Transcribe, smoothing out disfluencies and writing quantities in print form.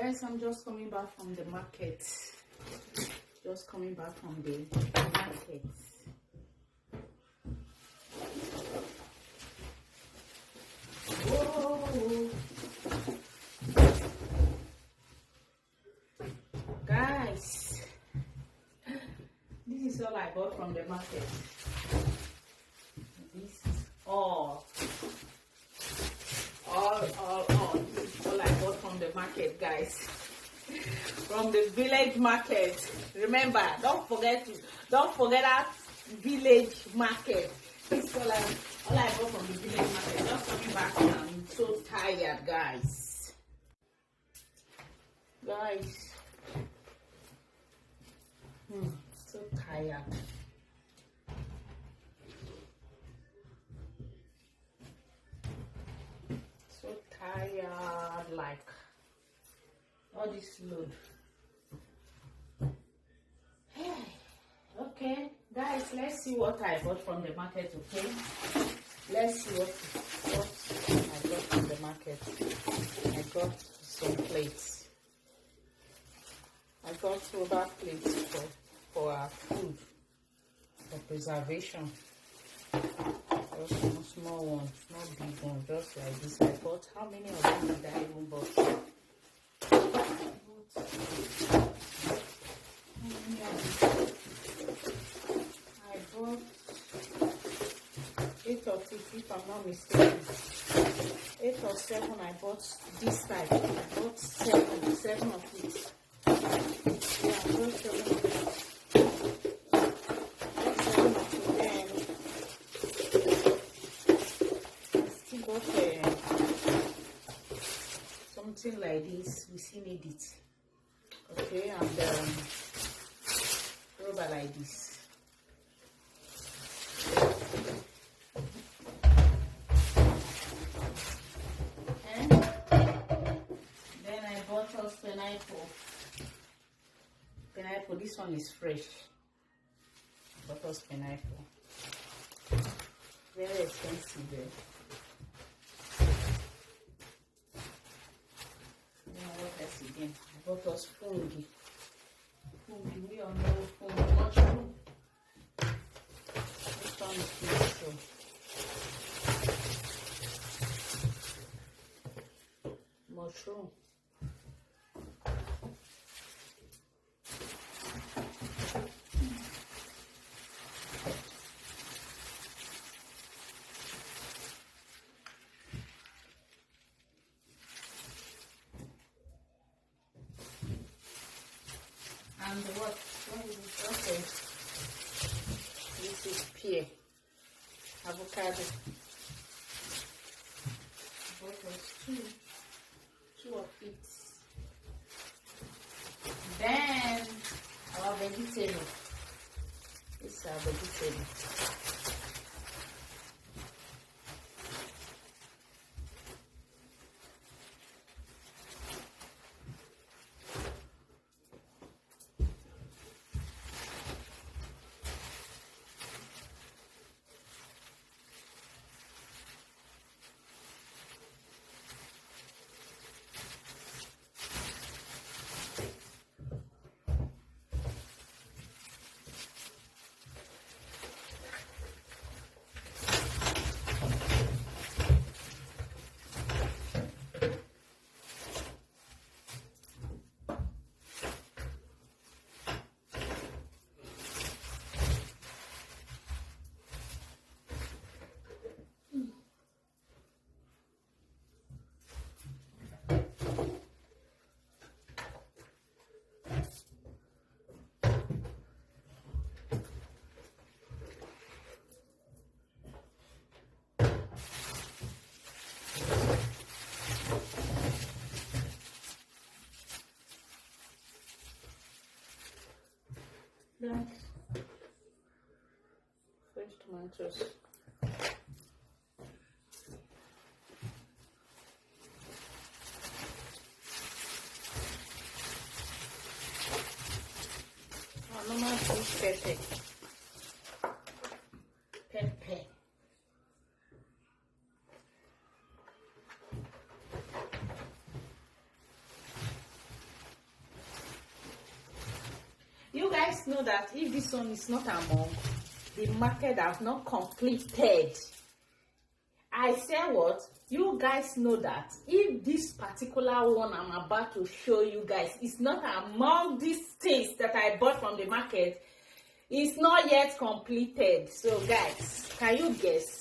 Guys, I'm just coming back from the market. Just coming back from the market. Whoa. Guys, this is all I bought from the market. This is all. This is all I bought from the market, guys. From the village market. Remember, don't forget that village market. This is all I bought from the village market. Just coming back and I'm so tired, guys. So tired. So tired, like all this load. Okay, guys, let's see what I bought from the market. Okay, let's see what I got from the market. I got some plates. I got rubber plates for our food, for preservation. Just one small one, not big one, just like this. I bought, how many of them did I even bought? I bought 8 or 6, if I'm not mistaken. 8 or 7 I bought this type. I bought 7 of it. Yeah, I bought 7 of it. Something like this, we still need it. Okay, and rubber like this. And then I bought us pineapple. This one is fresh. I bought us pineapple. Very expensive there. Again, I bought us fungi. We all know fungi. Mushroom. This one is mushroom. And what is it? Okay. This is pear. Avocado. What was two of it. Then our vegetable. This is our vegetable. That's fresh tomatoes. Normal fish pepper. know that if this one is not among, the market has not completed. I said what? You guys know that if this particular one I'm about to show you guys is not among these things that I bought from the market, it's not yet completed. So guys, can you guess?